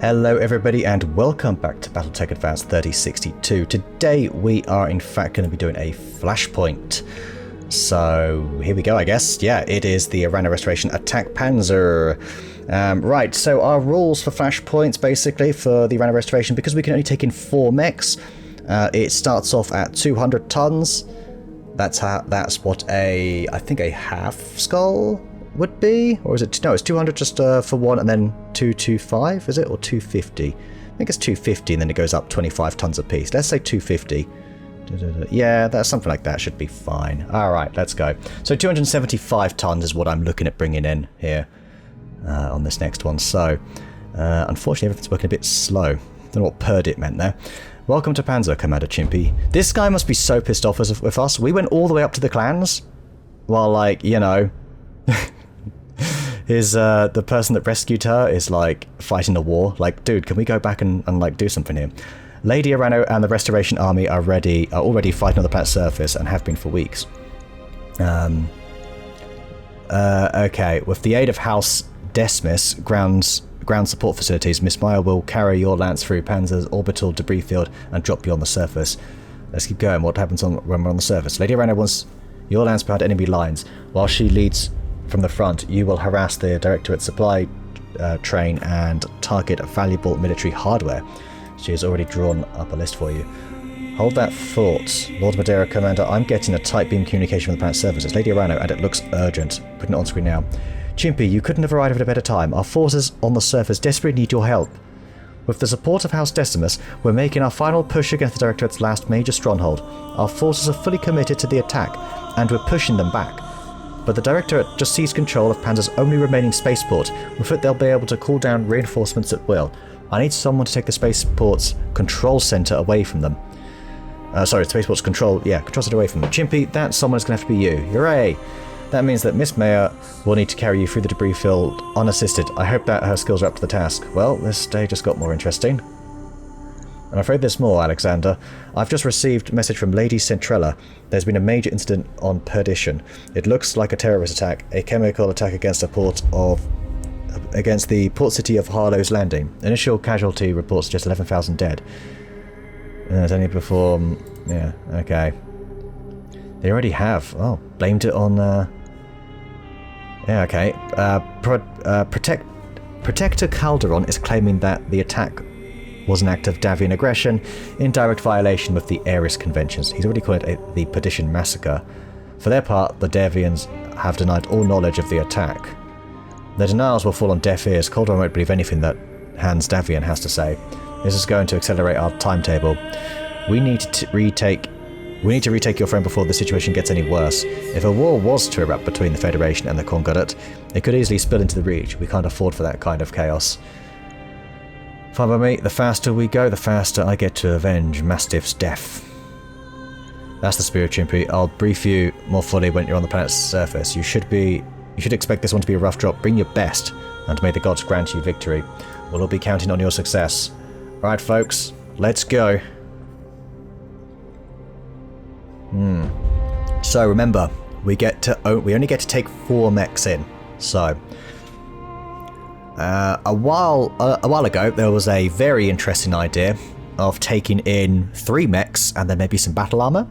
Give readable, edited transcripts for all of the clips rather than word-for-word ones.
Hello everybody and welcome back to BattleTech Advanced 3062. Today we are in fact going to be doing a flashpoint. So here we go, I guess. Yeah, it is the Arano Restoration Attack Panzer. Right, so our rules for flashpoints basically for the Arano Restoration, because we can only take in 4 mechs, it starts off at 200 tons. That's what I think a half skull would be, or is it? No, it's 200 just for one, and then 225, is it, or 250? I think it's 250, and then it goes up 25 tons a piece. Let's say 250. Yeah, that's something like that should be fine. All right, let's go. So 275 tons is what I'm looking at bringing in here on this next one. So unfortunately, everything's working a bit slow. Don't know what perdit meant there. Welcome to Panzer, Commander Chimpy. This guy must be so pissed off with us. We went all the way up to the clans, while, like, you know, the person that rescued her is like fighting a war. Like, dude, can we go back and like do something here? Lady Arano and the Restoration Army are already fighting on the planet's surface and have been for weeks. Okay, with the aid of House Desmis, ground support facilities, Miss Meyer will carry your lance through Panzer's orbital debris field and drop you on the surface. Let's keep going. What happens when we're on the surface? Lady Arano wants your lance behind enemy lines. While she leads from the front, you will harass the Directorate supply train and target valuable military hardware. She has already drawn up a list for you. Hold that thought. Lord Madeira, Commander, I'm getting a tight beam communication from the planet's surface. It's Lady Arano, and it looks urgent. Putting it on screen now. Chimpy, you couldn't have arrived at a better time. Our forces on the surface desperately need your help. With the support of House Decimus, we're making our final push against the Directorate's last major stronghold. Our forces are fully committed to the attack, and we're pushing them back. But the Directorate just seized control of Panzer's only remaining spaceport. With it, they'll be able to call down reinforcements at will. I need someone to take the spaceport's control center away from them. Sorry, spaceport's control center away from them. Chimpy, that someone's going to have to be you. Hooray! That means that Miss Mayer will need to carry you through the debris field unassisted. I hope that her skills are up to the task. Well, this day just got more interesting. I'm afraid there's more, Alexander. I've just received a message from Lady Centrella. There's been a major incident on Perdition. It looks like a terrorist attack, a chemical attack against the port city of Harlow's Landing. Initial casualty reports just 11,000 dead. It's only perform. Yeah, okay. They already have. Oh, blamed it on. Yeah, okay. Protector Calderon is claiming that the attack was an act of Davian aggression in direct violation with the Ares Conventions. He's already called it the Perdition Massacre. For their part, the Davians have denied all knowledge of the attack. Their denials will fall on deaf ears. Calderon won't believe anything that Hans Davian has to say. This is going to accelerate our timetable. We need to retake your friend before the situation gets any worse. If a war was to erupt between the Federation and the Concordat, it could easily spill into the Reach. We can't afford for that kind of chaos. Fine by me, the faster we go, the faster I get to avenge Mastiff's death. That's the spirit, Chimpy. I'll brief you more fully when you're on the planet's surface. You should expect this one to be a rough drop. Bring your best, and may the gods grant you victory. We'll all be counting on your success. Alright, folks, let's go. So remember, we only get to take 4 mechs in. So a while ago, there was a very interesting idea of taking in 3 mechs and then maybe some battle armor,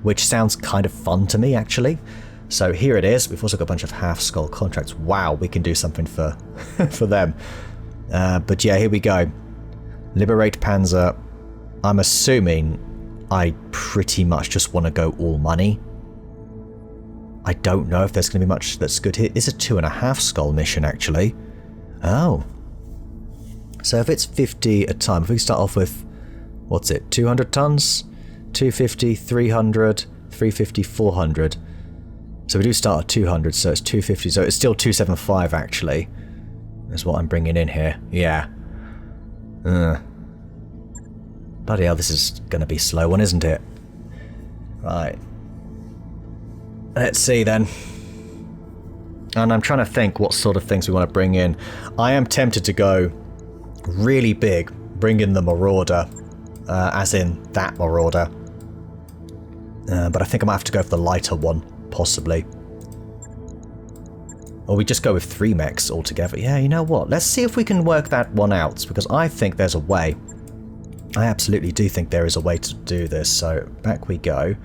which sounds kind of fun to me, actually. So here it is. We've also got a bunch of half-skull contracts. Wow, we can do something for for them. But yeah, here we go. Liberate Panzyr. I'm assuming I pretty much just want to go all money. I don't know if there's going to be much that's good here. It's a 2.5 skull mission, actually. Oh. So if it's 50 a time, if we start off with, what's it, 200 tons? 250, 300, 350, 400. So we do start at 200, so it's 250. So it's still 275, actually. That's what I'm bringing in here. Yeah. Bloody hell, this is going to be a slow one, isn't it? Right. Let's see then. And I'm trying to think what sort of things we want to bring in. I am tempted to go really big, bring in the Marauder, as in that Marauder. But I think I might have to go for the lighter one, possibly. Or we just go with 3 mechs altogether. Yeah, you know what? Let's see if we can work that one out, because I think there's a way. I absolutely do think there is a way to do this. So back we go.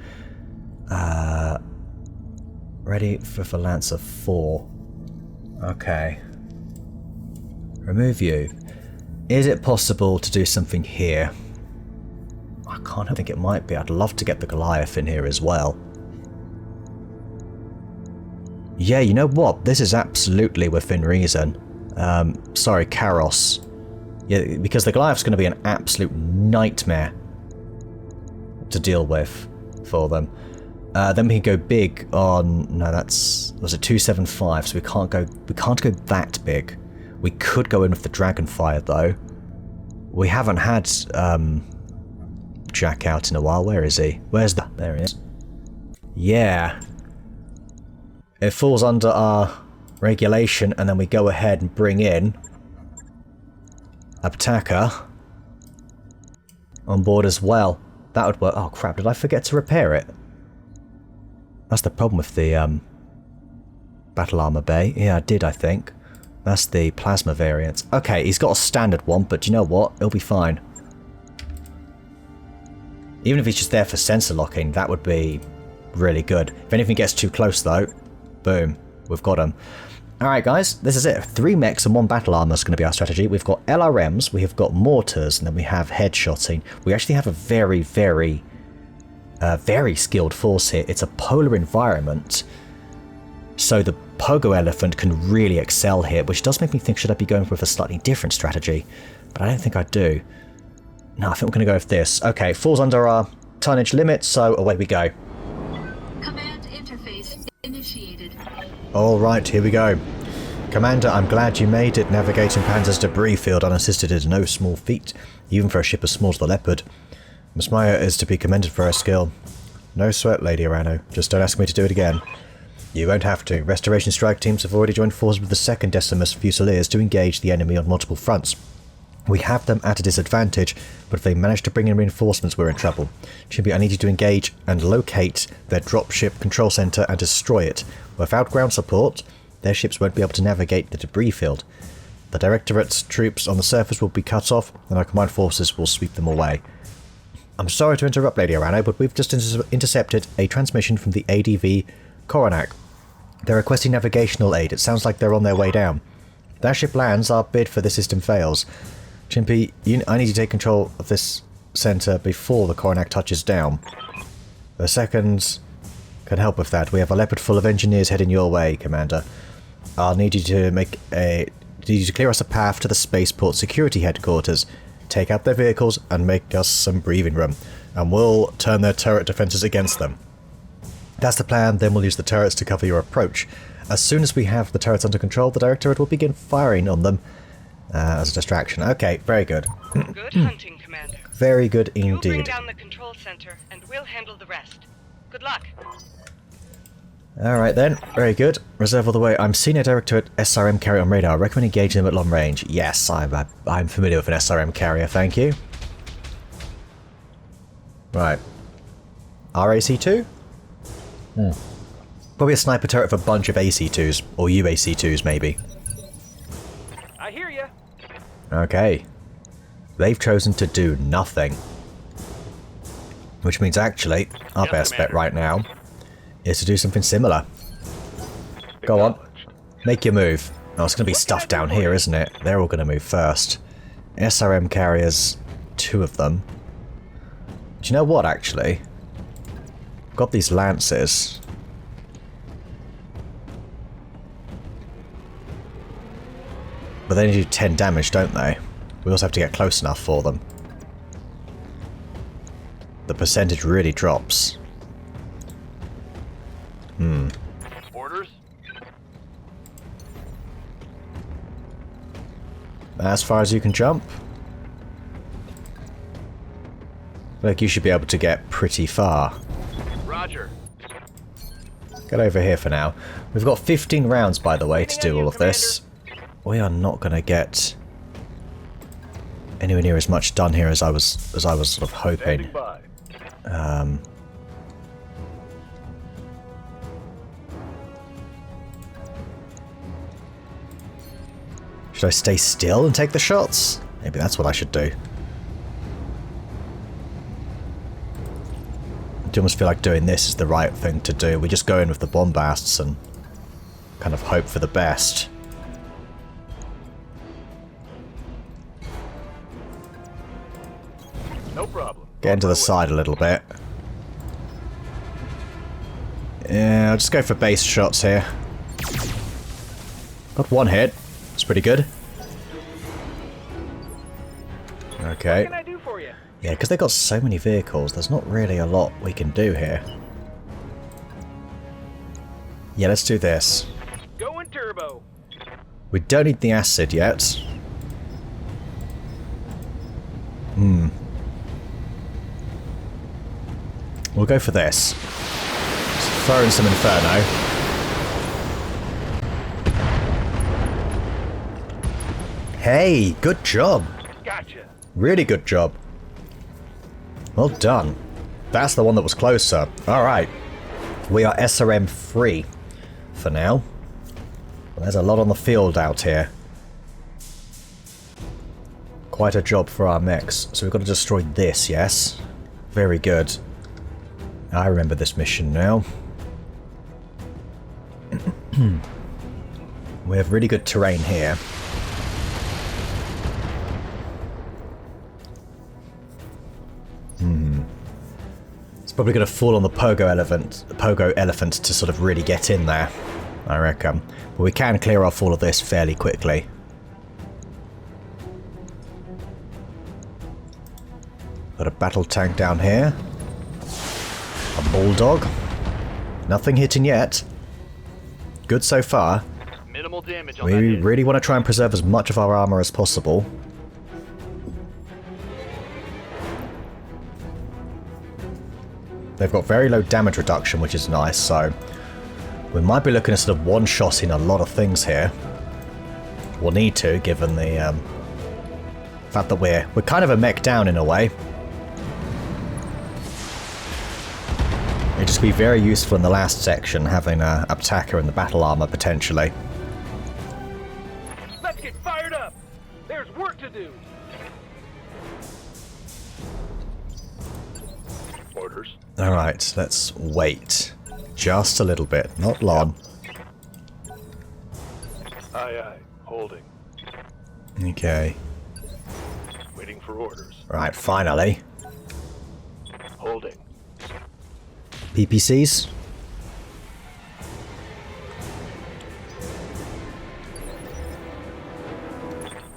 Ready for Lancer 4. Okay. Remove you. Is it possible to do something here? I can't think it might be. I'd love to get the Goliath in here as well. Yeah, you know what? This is absolutely within reason. Sorry, Karos. Yeah, because the Goliath's going to be an absolute nightmare to deal with for them. Then we can go big on... No, that's... Was it 275? So we can't go that big. We could go in with the Dragonfire, though. We haven't had Jack out in a while. Where is he? Where's the... There he is. Yeah. It falls under our regulation, and then we go ahead and bring in Abtaka on board as well. That would work. Oh crap, did I forget to repair it? That's the problem with the Battle Armor Bay. Yeah, I did, I think. That's the Plasma variant. Okay, he's got a standard one, but you know what? It'll be fine. Even if he's just there for sensor locking, that would be really good. If anything gets too close though, boom, we've got him. Alright guys, this is it. 3 mechs and 1 battle armor is going to be our strategy. We've got LRMs, we have got mortars, and then we have headshotting. We actually have a very, very skilled force here. It's a polar environment, so the Pogo Elephant can really excel here, which does make me think, should I be going with a slightly different strategy? But I don't think I do. No, I think we're going to go with this. Okay, falls under our tonnage limit, so away we go. Command interface initiated. Alright, here we go. Commander, I'm glad you made it. Navigating Panzyr's debris field unassisted is no small feat, even for a ship as small as the Leopard. Miss Maya is to be commended for her skill. No sweat, Lady Arano. Just don't ask me to do it again. You won't have to. Restoration strike teams have already joined forces with the 2nd Decimus Fusiliers to engage the enemy on multiple fronts. We have them at a disadvantage, but if they manage to bring in reinforcements, we're in trouble. Chimpy, I need you to engage and locate their dropship control center and destroy it. Without ground support, their ships won't be able to navigate the debris field. The Directorate's troops on the surface will be cut off, and our combined forces will sweep them away. I'm sorry to interrupt, Lady Arano, but we've just intercepted a transmission from the ADV Coronac. They're requesting navigational aid. It sounds like they're on their way down. If that ship lands, our bid for the system fails. Chimpy, I need you to take control of this center before the Coronac touches down. The 2nd can help with that. We have a Leopard full of engineers heading your way, Commander. I'll need you to clear us a path to the spaceport security headquarters. Take out their vehicles and make us some breathing room, and we'll turn their turret defenses against them. That's the plan, then we'll use the turrets to cover your approach. As soon as we have the turrets under control, the Directorate will begin firing on them as a distraction. Okay, very good. Good hunting, Commander. Very good indeed. You bring down the control center, and we'll handle the rest. Good luck. Alright then, very good. Reserve all the way. I'm Senior Directorate SRM carrier on radar. I recommend engaging them at long range. Yes, I'm familiar with an SRM carrier, thank you. Right. RAC-2? Probably a sniper turret for a bunch of AC-2s, or UAC-2s maybe. I hear ya. Okay. They've chosen to do nothing. Which means actually, our best bet right now is to do something similar. Go on. Make your move. Oh, it's going to be stuff down here, isn't it? They're all going to move first. SRM carriers, 2 of them. Do you know what, actually? Got these lances. But they only do 10 damage, don't they? We also have to get close enough for them. The percentage really drops. Orders? As far as you can jump? Look, you should be able to get pretty far. Roger. Get over here for now. We've got 15 rounds, by the way, to do all of this. We are not going to get anywhere near as much done here as I was sort of hoping. Should I stay still and take the shots? Maybe that's what I should do. I do almost feel like doing this is the right thing to do. We just go in with the bombasts and kind of hope for the best. No problem. Get into the side a little bit. Yeah, I'll just go for base shots here. Got one hit. It's pretty good. Okay. What can I do for you? Yeah, because they've got so many vehicles, there's not really a lot we can do here. Yeah, let's do this. Going turbo. We don't need the acid yet. We'll go for this. Just throw in some Inferno. Hey, good job. Gotcha. Really good job. Well done. That's the one that was closer. Alright. We are SRM free for now. Well, there's a lot on the field out here. Quite a job for our mechs. So we've got to destroy this, yes? Very good. I remember this mission now. We have really good terrain here. It's probably going to fall on the pogo elephant to sort of really get in there, I reckon. But we can clear off all of this fairly quickly. Got a battle tank down here. A bulldog. Nothing hitting yet. Good so far. Minimal damage on We that hit. really want to try and preserve as much of our armor as possible. They've got very low damage reduction, which is nice, so we might be looking at sort of one-shotting a lot of things here. We'll need to, given the fact that we're kind of a mech down in a way. It'd just be very useful in the last section, having a attacker in the battle armor, potentially. Let's get fired up. There's work to do. Orders. Alright, let's wait. Just a little bit, not long. Aye, aye. Holding. Okay. Waiting for orders. Right, finally. Holding. PPCs?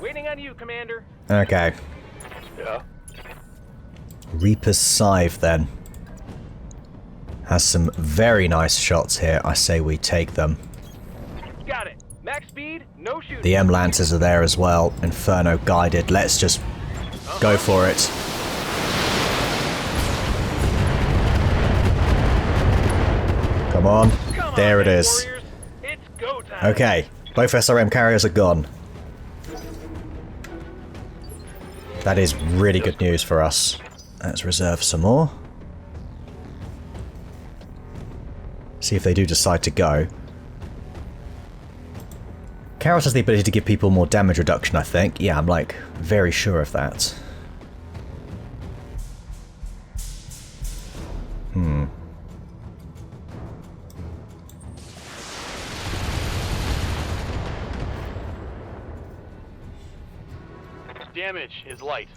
Waiting on you, Commander. Okay. Yeah. Reaper's Scythe, then. Has some very nice shots here. I say we take them. Got it. Max speed, no shooting. The M-Lancers are there as well. Inferno guided. Let's just go for it. Come on. Come There on, it is. Warriors. It's go time. Okay. Both SRM carriers are gone. That is really good news for us. Let's reserve some more. See if they do decide to go. Karos has the ability to give people more damage reduction, I think. Yeah, I'm like very sure of that. Damage is light.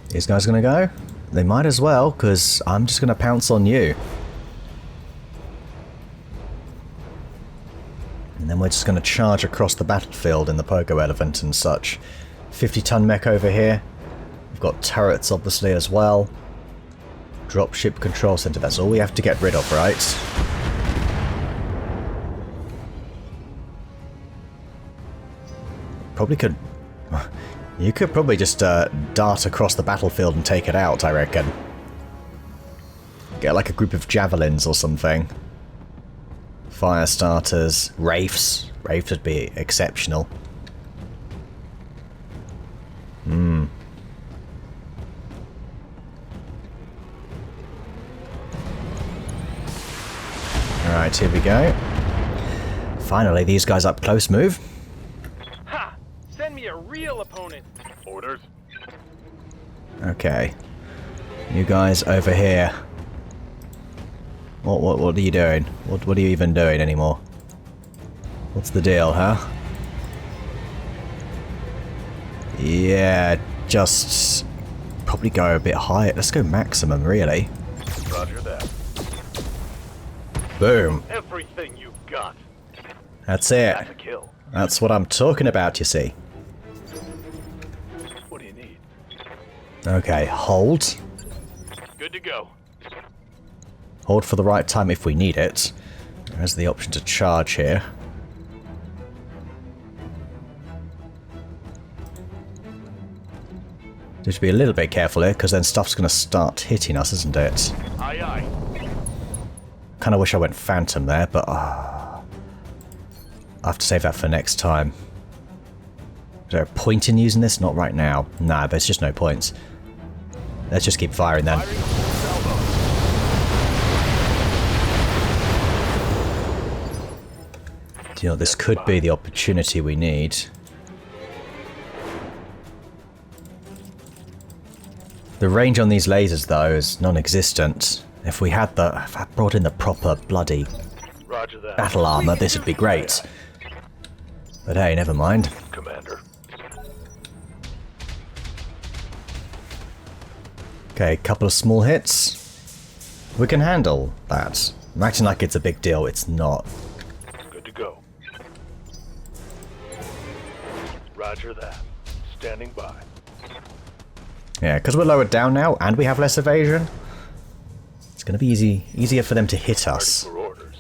These guys gonna go? They might as well, because I'm just gonna pounce on you. And then we're just gonna charge across the battlefield in the pogo elephant and such. 50-ton mech over here. We've got turrets obviously as well. Dropship control center, that's all we have to get rid of, right? Probably could... You could probably just dart across the battlefield and take it out, I reckon. Get like a group of javelins or something. Fire starters. Wraiths. Wraiths would be exceptional. Alright, here we go. Finally, these guys up close move. Ha! Send me a real opponent. Orders. Okay. You guys over here. What are you doing? What are you even doing anymore? What's the deal, huh? Yeah, just probably go a bit higher. Let's go maximum, really. Roger that. Boom. Everything you've got. That's it. That's a kill. That's what I'm talking about, you see. What do you need? Okay, hold. Good to go. Hold for the right time if we need it. There's the option to charge here. Just be a little bit careful here, because then stuff's going to start hitting us, isn't it? Aye, aye. Kind of wish I went Phantom there, but I have to save that for next time. Is there a point in using this? Not right now. Nah, there's just no points. Let's just keep firing then. Firing a full salvo. You know, this could be the opportunity we need. The range on these lasers, though, is non-existent. If we had if I brought in the proper bloody Roger that. battle armor, this would be great. But hey, never mind. Commander. Okay, couple of small hits. We can handle that. I'm acting like it's a big deal. It's not. Good to go. Roger that. Standing by. Yeah, because we're lowered down now and we have less evasion. It's going to be easier for them to hit us. Ready for orders.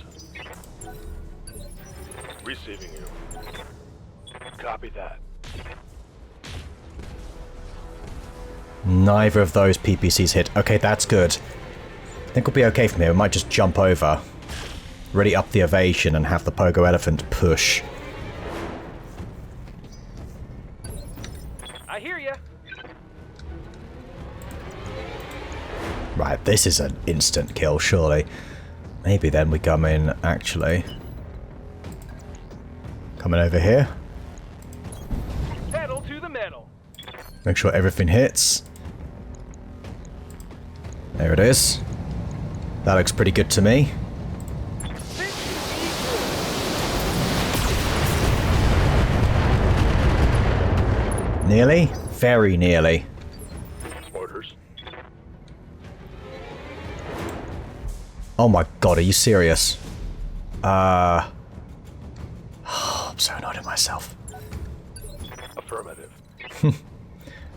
Receiving you. Copy that. Neither of those PPCs hit. Okay, that's good. I think we'll be okay from here. We might just jump over. Ready up the evasion and have the Pogo Elephant push. I hear ya. Right, this is an instant kill, surely. Maybe then we come in, actually. Coming over here. Pedal to the metal. Make sure everything hits. There it is. That looks pretty good to me. Nearly? Very nearly. Orders. Oh my god, are you serious? I'm so annoyed at myself. Affirmative.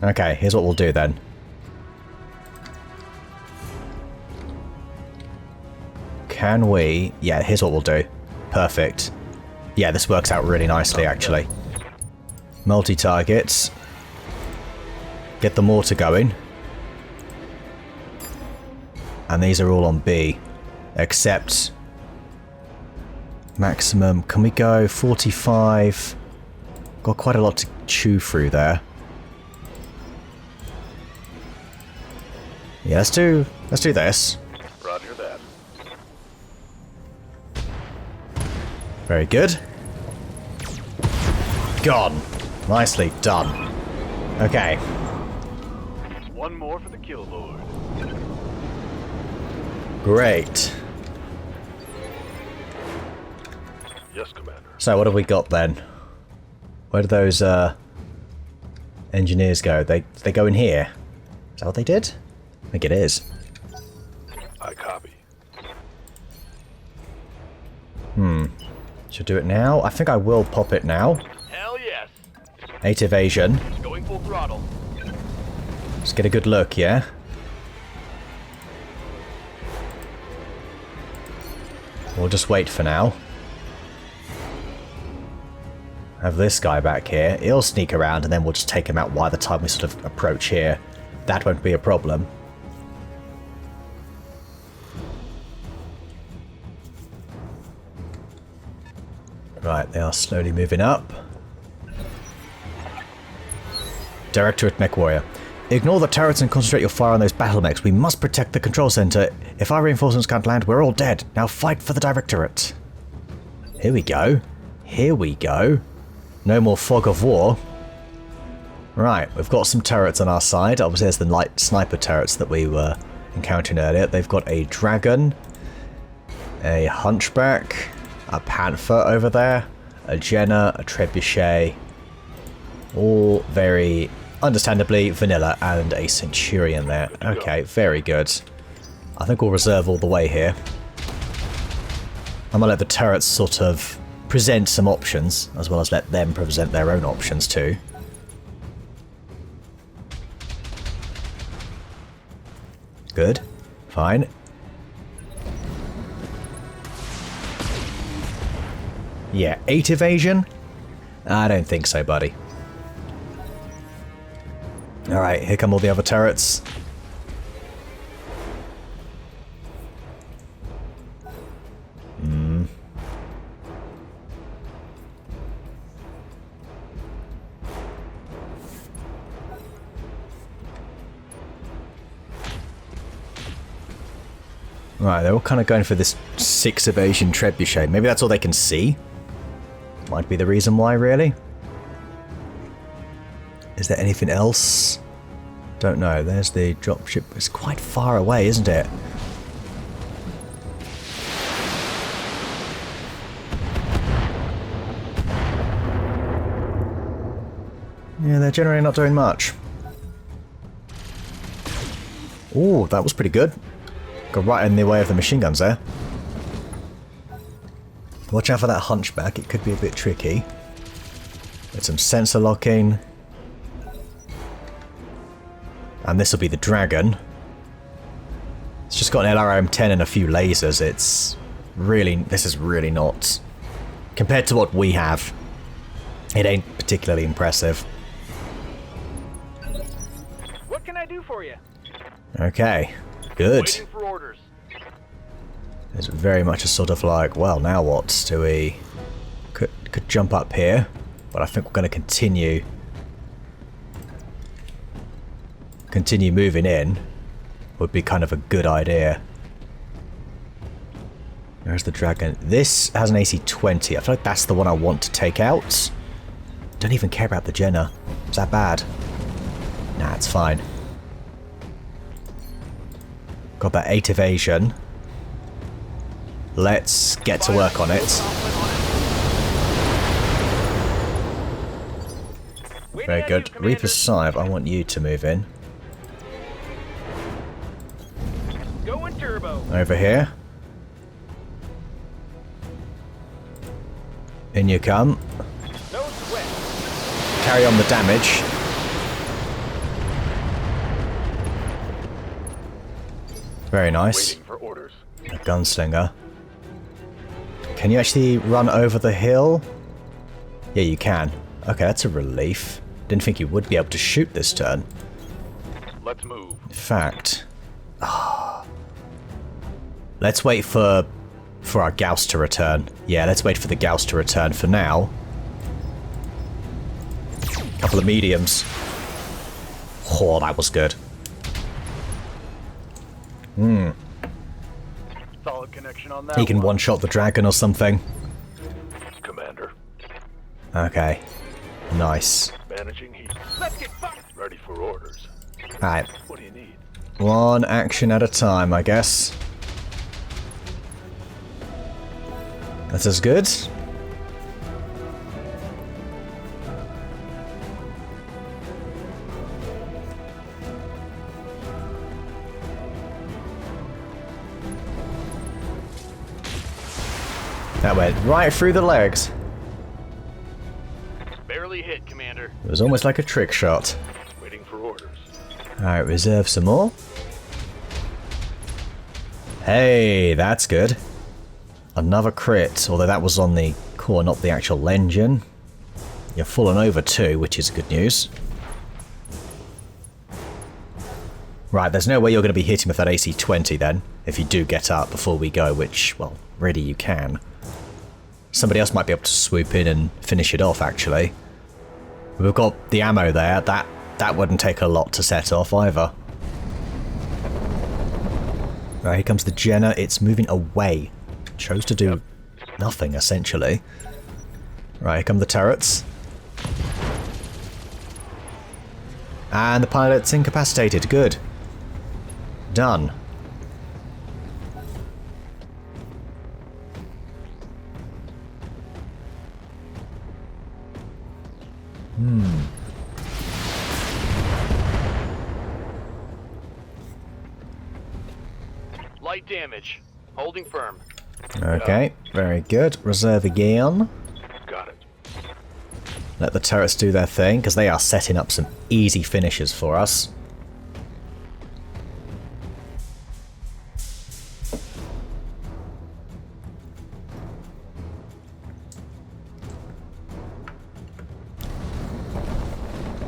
Okay, here's what we'll do then. Can we... Yeah, here's what we'll do. Perfect. Yeah, this works out really nicely, actually. Multi-targets. Get the mortar going. And these are all on B. Except... maximum... Can we go 45? Got quite a lot to chew through there. Yeah, let's do this. Roger that. Very good. Gone. Nicely done. Okay. One more for the kill lord. Great. Yes, Commander. So what have we got then? Where do those engineers go? They go in here. Is that what they did? I think it is. I copy. Should do it now? I think I will pop it now. Hell yes. 8 evasion. Going full throttle. Let's get a good look, yeah? We'll just wait for now. Have this guy back here. He'll sneak around and then we'll just take him out by the time we sort of approach here. That won't be a problem. Right, they are slowly moving up. Directorate Mech Warrior. Ignore the turrets and concentrate your fire on those battle mechs. We must protect the control center. If our reinforcements can't land, we're all dead. Now fight for the Directorate. Here we go. Here we go. No more fog of war. Right, we've got some turrets on our side. Obviously there's the light sniper turrets that we were encountering earlier. They've got a dragon, a hunchback, a panther over there, a Jenna, a trebuchet. All very understandably vanilla, and a centurion there. Okay, very good. I think we'll reserve all the way here. I'm gonna let the turrets sort of present some options, as well as let them present their own options too. Good. Fine. Yeah, 8 evasion? I don't think so, buddy. Alright, here come all the other turrets. Right, they're all kind of going for this 6 evasion trebuchet. Maybe that's all they can see? Might be the reason why, really? Is there anything else? Don't know. There's the dropship. It's quite far away, isn't it? Yeah, they're generally not doing much. Ooh, that was pretty good. Got right in the way of the machine guns there. Watch out for that hunchback. It could be a bit tricky. Get some sensor locking. And this will be the dragon. It's just got an LRM-10 and a few lasers. It's really... This is really not... Compared to what we have, it ain't particularly impressive. What can I do for you? Okay, good. Waiting for orders. It's very much a sort of like, well, now what? Do we... Could jump up here, but I think we're going to continue moving in. Would be kind of a good idea. There's the dragon. This has an AC-20. I feel like that's the one I want to take out. Don't even care about the Jenna. Is that bad? Nah, it's fine. Got that 8 evasion. Let's get to work on it. Very good. Reaper's Scythe, I want you to move in. Going turbo. Over here. In you come. No sweat. Carry on the damage. Very nice. Waiting for orders. A gunslinger. Can you actually run over the hill? Yeah, you can. Okay, that's a relief. Didn't think you would be able to shoot this turn. Let's move. In fact... Let's wait for our Gauss to return. Yeah, let's wait for the Gauss to return for now. Couple of mediums. Oh, that was good. Solid connection on that. He can one-shot the dragon or something. Commander. Okay. Nice. Managing heat. Let's get fucked. Ready for orders. Alright. What do you need? One action at a time, I guess. That's as good. That went right through the legs. Barely hit, Commander. It was almost like a trick shot. Waiting for orders. Alright, reserve some more. Hey, that's good. Another crit, although that was on the core, not the actual engine. You're falling over too, which is good news. Right, there's no way you're going to be hitting with that AC-20 then, if you do get up before we go, which, well, really you can. Somebody else might be able to swoop in and finish it off, actually. We've got the ammo there. That that wouldn't take a lot to set off either. Right, here comes the Jenner. It's moving away. Chose to do nothing, essentially. Right, here come the turrets. And the pilot's incapacitated. Good. Done. Light damage. Holding firm. Okay, very good. Reserve again. Got it. Let the turrets do their thing, because they are setting up some easy finishes for us.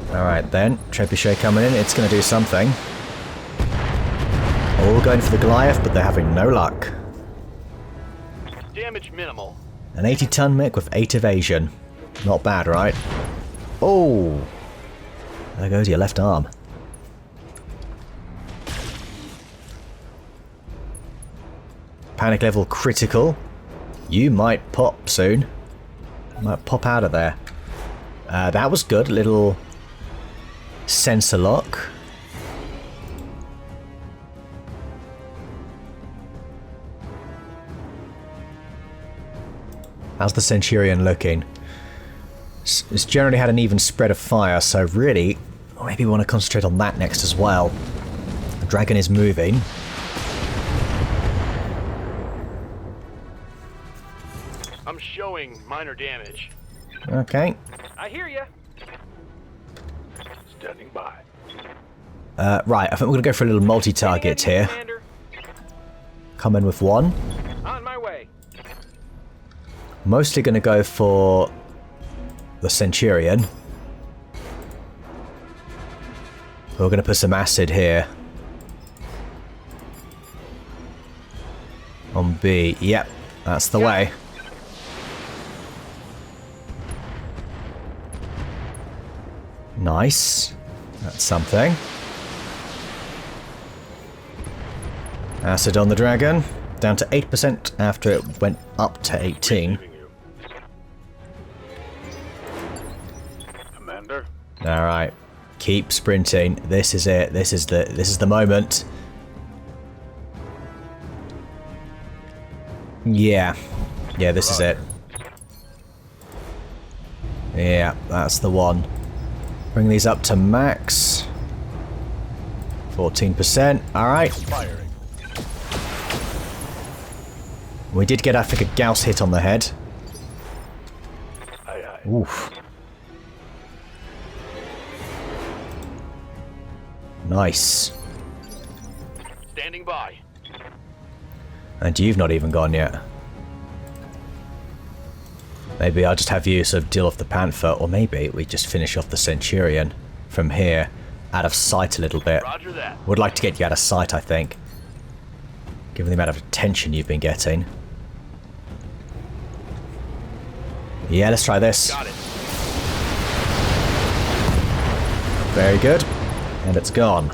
Alright then, Trebuchet coming in, it's going to do something. All going for the Goliath, but they're having no luck. Damage minimal. An 80-ton mech with 8 evasion. Not bad, right? Oh! There goes your left arm. Panic level critical. You might pop soon. Might pop out of there. That was good. Little sensor lock. How's the Centurion looking? It's generally had an even spread of fire, so really, maybe we want to concentrate on that next as well. The dragon is moving. I'm showing minor damage. Okay. I hear ya. Standing by. Right, I think we're going to go for a little multi-target here. Commander. Come in with one. On my way. Mostly going to go for the Centurion. We're going to put some acid here. On B. Yep, that's the way. Nice. That's something. Acid on the dragon. Down to 8% after it went up to 18. Commander. Alright. Keep sprinting. This is it. This is the moment. Yeah. Yeah, this is it. Yeah, that's the one. Bring these up to max. 14%. Alright. Firing. We did get, I think, a Gauss hit on the head. Aye, aye. Oof. Nice. Standing by. And you've not even gone yet. Maybe I'll just have you sort of deal off the Panther, or maybe we just finish off the Centurion from here, out of sight a little bit. Roger that. Would like to get you out of sight, I think. Given the amount of attention you've been getting. Yeah, let's try this. Got it. Very good. And it's gone.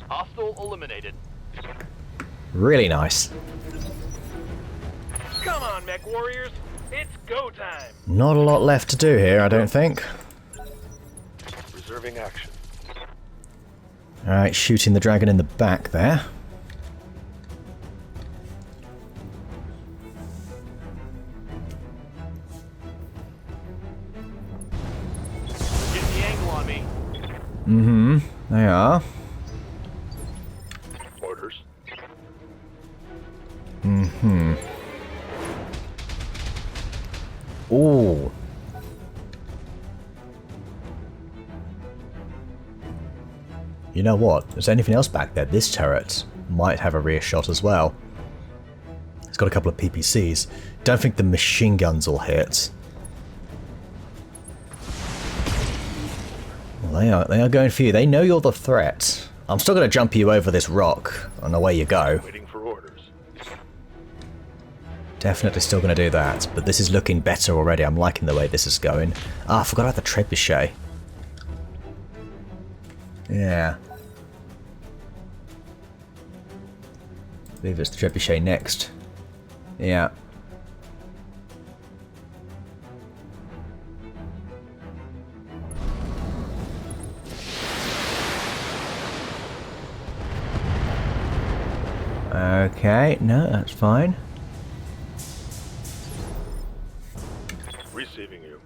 Hostile eliminated. Really nice. Come on, mech warriors. It's go time. Not a lot left to do here, I don't think. Reserving action. Alright, shooting the dragon in the back there. Get the angle on me. Mm-hmm. They are. Orders. Mm-hmm. Ooh. You know what? Is there anything else back there? This turret might have a rear shot as well. It's got a couple of PPCs. Don't think the machine guns will hit. Well, they are going for you. They know you're the threat. I'm still going to jump you over this rock, and away you go. Waiting for orders. Definitely still going to do that, but this is looking better already. I'm liking the way this is going. Ah, I forgot about the trebuchet. Yeah. I believe it's the trebuchet next. Yeah. Okay, no, that's fine. Receiving you.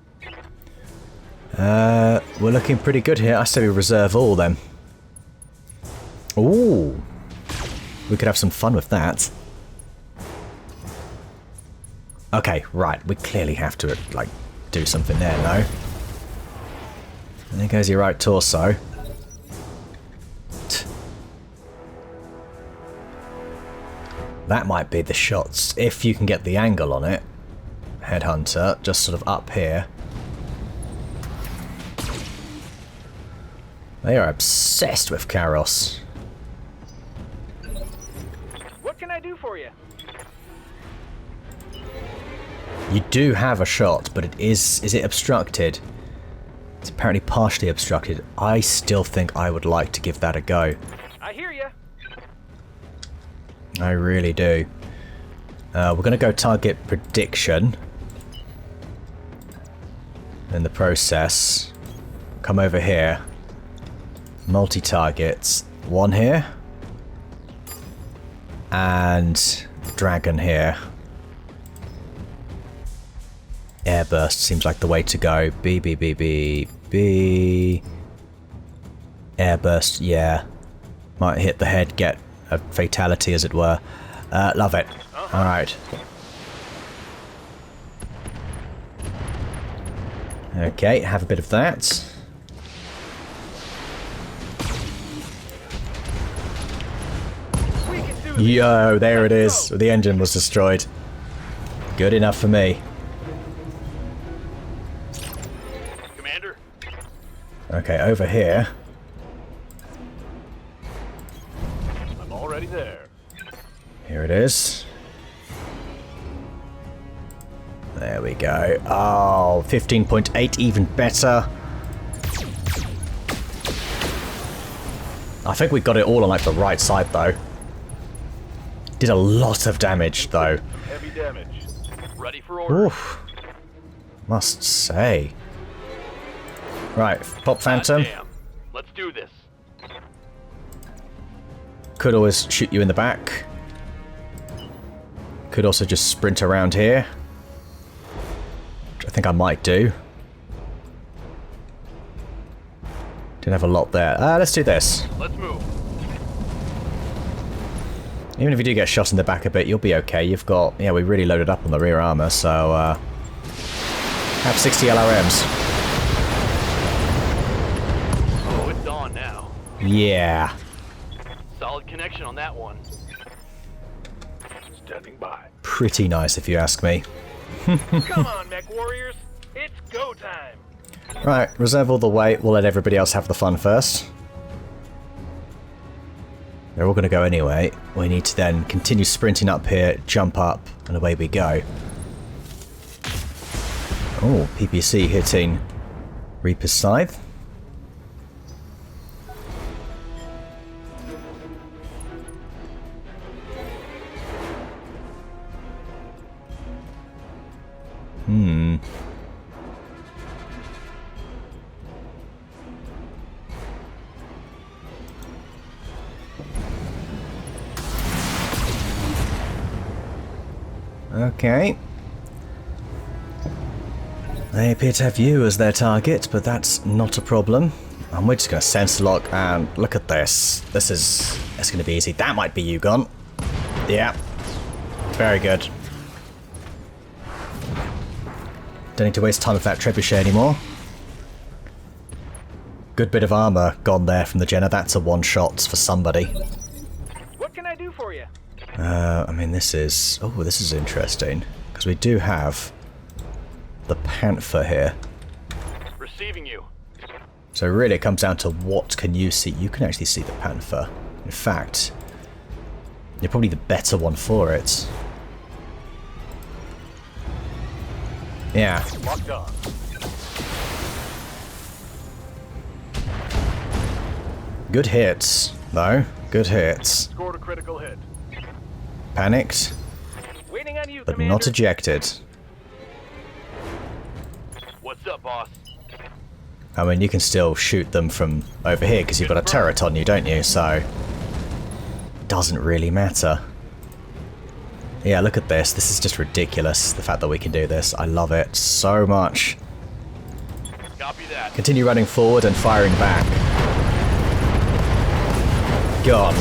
We're looking pretty good here. I say we reserve all then. Ooh. We could have some fun with that. Okay, right. We clearly have to, like, do something there, no? And there goes your right torso. That might be the shots, if you can get the angle on it. Headhunter, just sort of up here. They are obsessed with Karos. What can I do for you? You do have a shot, but it is it obstructed? It's apparently partially obstructed. I still think I would like to give that a go. I hear you. I really do. We're going to go target prediction. In the process, come over here. Multi-targets. One here. And dragon here. Airburst seems like the way to go. B, B, B, B, B. Airburst, yeah. Might hit the head, get a fatality as it were. Love it. Alright. Okay, have a bit of that. Yo, there it is. The engine was destroyed. Good enough for me. Commander. Okay, over here. I'm already there. Here it is. There we go. Oh, 15.8, even better. I think we got it all on like the right side though. Did a lot of damage though. Heavy damage. Ready for order. Oof. Must say. Right, pop Phantom. Damn. Let's do this. Could always shoot you in the back. Could also just sprint around here. Which I think I might do. Didn't have a lot there. Let's do this. Let's move. Even if you do get shot in the back a bit, you'll be okay. You've got... Yeah, we really loaded up on the rear armor, so... have 60 LRMs. Oh, it's on now. Yeah. Solid connection on that one. Standing by. Pretty nice, if you ask me. Come on, mech warriors. It's go time. Right, reserve all the weight. We'll let everybody else have the fun first. They're all going to go anyway. We need to then continue sprinting up here, jump up, and away we go. Oh, PPC hitting Reaper's Scythe. Okay. They appear to have you as their target, but that's not a problem. And we're just going to sense lock and look at this. It's going to be easy. That might be you, Gon. Yeah. Very good. Don't need to waste time with that trebuchet anymore. Good bit of armor gone there from the Jenna. That's a one-shot for somebody. What can I do for you? I mean, this is... Oh, this is interesting. Because we do have the Panther here. Receiving you. So really it comes down to what can you see. You can actually see the Panther. In fact, you're probably the better one for it. Yeah. Locked on. Good hits, though. Good hits. Scored a critical hit. Panicked, Waiting on you, but Commander. not ejected. What's up, boss? I mean, you can still shoot them from over here because you've got a turret on you, don't you? So, doesn't really matter. Yeah, look at this. This is just ridiculous, the fact that we can do this. I love it so much. Copy that. Continue running forward and firing back. Gone.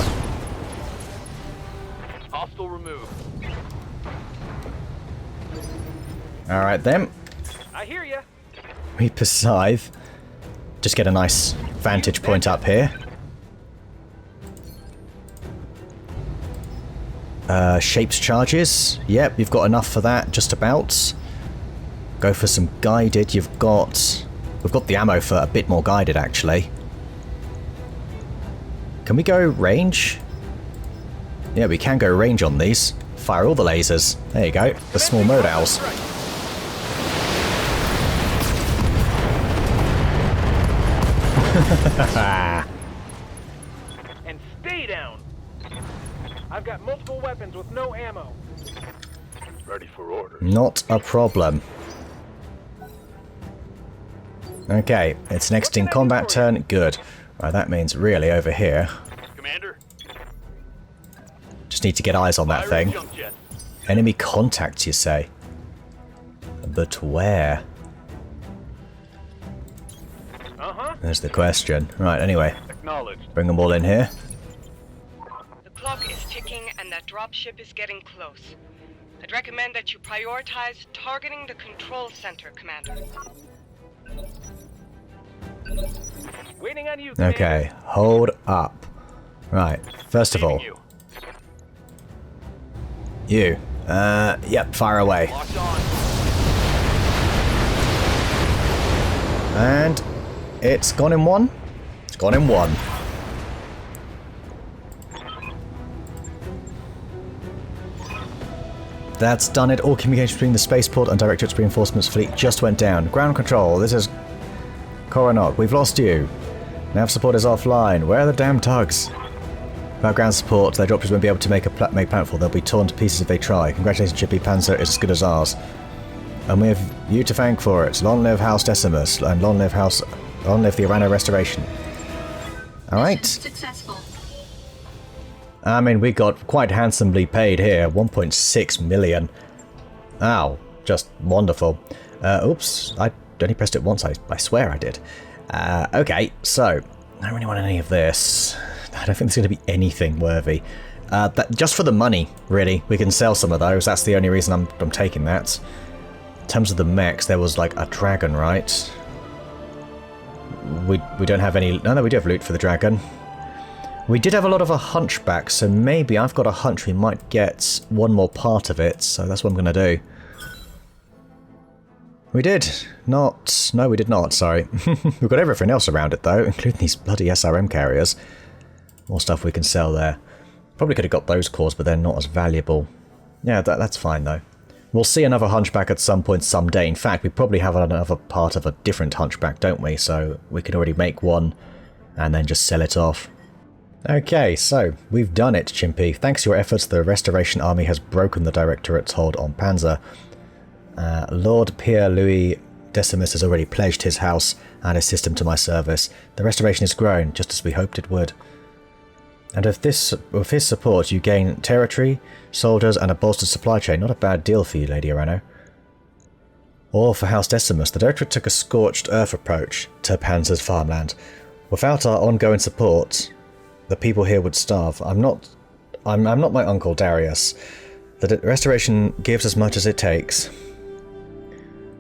Hostile removed. Alright then. I hear ya. Reaper Scythe. Just get a nice vantage point up here. Shapes charges. Yep, you've got enough for that, just about. Go for some guided. We've got the ammo for a bit more guided, actually. Can we go range? Yeah, we can go range on these. Fire all the lasers. There you go. The small modals. And stay down. I've got multiple weapons with no ammo. Ready for orders. Not a problem. Okay, it's next in combat turn. Good. Right, that means really over here. Commander? Just need to get eyes on that Fire thing. jump jet. Enemy contacts, you say? But where? Uh-huh. There's the question. Right, anyway, Acknowledged. bring them all in here. The clock is ticking and that dropship is getting close. I'd recommend that you prioritize targeting the control center, Commander. Waiting on you, Commander. Okay, hold up. Right, first of all, Receiving you. you. Yep, fire away. Locked on. And it's gone in one. It's gone in one. That's done it. All communication between the spaceport and Directorate's reinforcements fleet just went down. Ground control, this is Coronok. We've lost you. Nav support is offline. Where are the damn tugs? Without ground support, their droppers won't be able to make planetfall. They'll be torn to pieces if they try. Congratulations, Chippy. Panzer is as good as ours. And we have you to thank for it. Long live House Decimus, and long live the Arano Restoration. Alright. Mission successful. I mean, we got quite handsomely paid here. 1.6 million. Ow. Just wonderful. Oops. I only pressed it once. I swear I did. Okay, so I don't really want any of this. I don't think there's going to be anything worthy. Just for the money, really. We can sell some of those. That's the only reason I'm taking that. In terms of the mechs, there was like a dragon, right? We don't have any... No, we do have loot for the dragon. We did have a lot of a hunchback, so maybe I've got a hunch we might get one more part of it, so that's what I'm going to do. We did not... No, we did not, sorry. We've got everything else around it, though, including these bloody SRM carriers. More stuff we can sell there. Probably could have got those cores, but they're not as valuable. Yeah, that's fine, though. We'll see another hunchback at some point someday. In fact, we probably have another part of a different hunchback, don't we? So we can already make one and then just sell it off. Okay, so we've done it, Chimpy. Thanks to your efforts, the Restoration Army has broken the Directorate's hold on Panzer. Lord Pierre-Louis Decimus has already pledged his house and his system to my service. The Restoration is growing, just as we hoped it would. And with his support, you gain territory, soldiers, and a bolstered supply chain. Not a bad deal for you, Lady Arano. Or for House Decimus, the Directorate took a scorched earth approach to Panzer's farmland. Without our ongoing support, the people here would starve. I'm not my uncle Darius. The Restoration gives as much as it takes.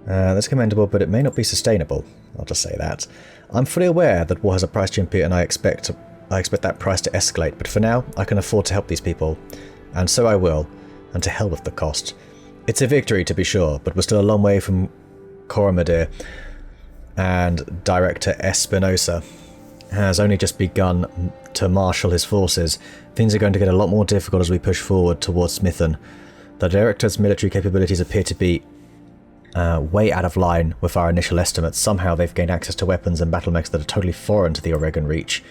That's commendable, but it may not be sustainable. I'll just say that. I'm fully aware that war has a price, Chimpy, and I expect that price to escalate, but for now, I can afford to help these people. And so I will, and to hell with the cost. It's a victory, to be sure, but we're still a long way from Coromadir, and Director Espinosa has only just begun to marshal his forces. Things are going to get a lot more difficult as we push forward towards Smithen. The Director's military capabilities appear to be way out of line with our initial estimates. Somehow they've gained access to weapons and battle mechs that are totally foreign to the Oregon Reach.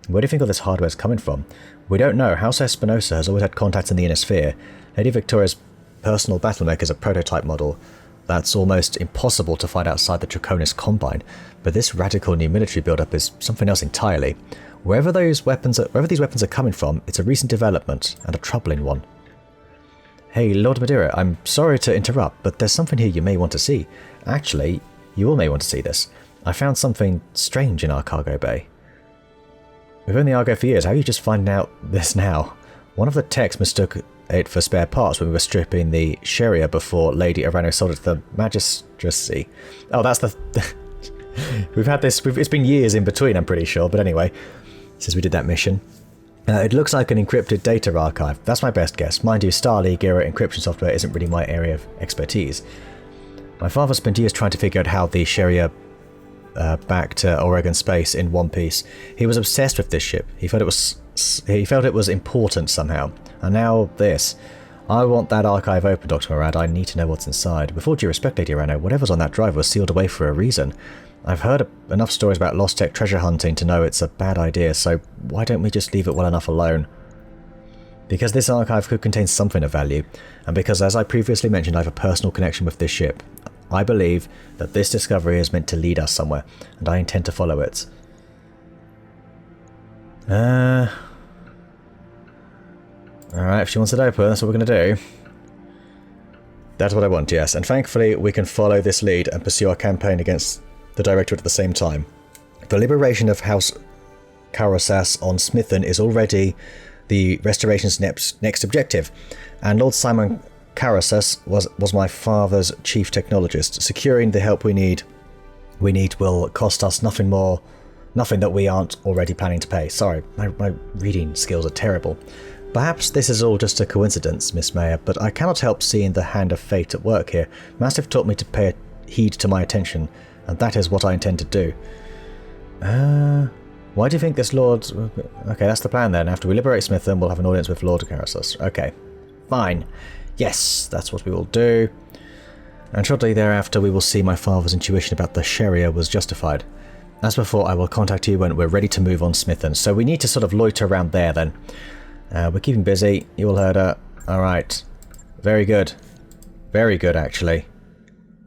Where do you think all this hardware is coming from? We don't know. House Espinosa has always had contacts in the Inner Sphere. Lady Victoria's personal battle mech is a prototype model that's almost impossible to find outside the Draconis Combine, but this radical new military build-up is something else entirely. Wherever these weapons are coming from, it's a recent development, and a troubling one. Hey, Lord Madeira, I'm sorry to interrupt, but there's something here you may want to see. Actually, you all may want to see this. I found something strange in our cargo bay. We've owned the Argo for years. How are you just finding out this now? One of the techs mistook it for spare parts when we were stripping the Sharia before Lady Arano sold it to the Magistracy. Oh, that's the... We've had this... It's been years in between, I'm pretty sure. But anyway, since we did that mission. It looks like an encrypted data archive. That's my best guess. Mind you, Starleague era encryption software isn't really my area of expertise. My father spent years trying to figure out how the Sharia back to Oregon space in one piece. He was obsessed with this ship. He felt it was important somehow. And now this. I want that archive open, Dr. Morad. I need to know what's inside. With all due respect, Lady Arano, whatever's on that drive was sealed away for a reason. I've heard enough stories about lost tech treasure hunting to know it's a bad idea, so why don't we just leave it well enough alone? Because this archive could contain something of value, and because, as I previously mentioned, I have a personal connection with this ship, I believe that this discovery is meant to lead us somewhere, and I intend to follow it. Alright, if she wants it open, that's what we're going to do. That's what I want, yes, and thankfully we can follow this lead and pursue our campaign against the Directorate at the same time. The liberation of House Carosas on Smithen is already the Restoration's next objective, and Lord Simon Carosas was my father's chief technologist. Securing the help we need will cost us nothing that we aren't already planning to pay. Sorry, my reading skills are terrible. Perhaps this is all just a coincidence, Miss Mayor, but I cannot help seeing the hand of fate at work here. Mastiff taught me to pay heed to my attention, and that is what I intend to do. Why do you think this Lord... Okay, that's the plan then. After we liberate Smithen, we'll have an audience with Lord Carosas. Okay, fine. Yes, that's what we will do. And shortly thereafter, we will see my father's intuition about the Sharia was justified. As before, I will contact you when we're ready to move on Smithen. So we need to sort of loiter around there then. We're keeping busy. You all heard her. Alright. Very good. Very good, actually.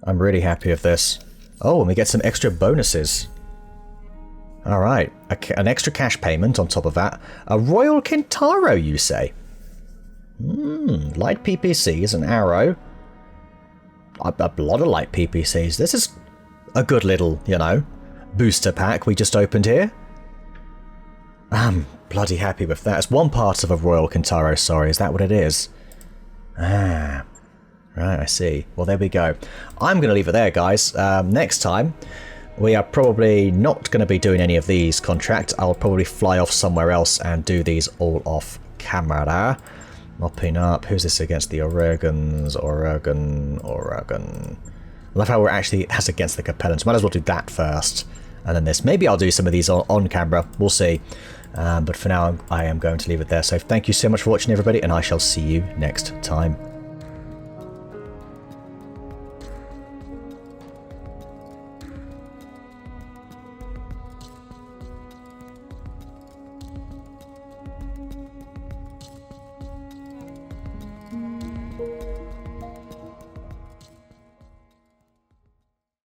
I'm really happy with this. Oh, and we get some extra bonuses. Alright. An extra cash payment on top of that. A Royal Kintaro, you say? Light PPCs, an arrow. A lot of light PPCs. This is a good little, booster pack we just opened here. I'm bloody happy with that. It's one part of a Royal Kintaro, sorry. Is that what it is? Ah. Right, I see. Well, there we go. I'm going to leave it there, guys. Next time, we are probably not going to be doing any of these contracts. I'll probably fly off somewhere else and do these all off camera. Mopping up. Who's this against? The Oregons. Oregon. I love how we're actually as against the Capellans. Might as well do that first. And then this. Maybe I'll do some of these on camera. We'll see. But for now, I am going to leave it there. So thank you so much for watching, everybody, and I shall see you next time.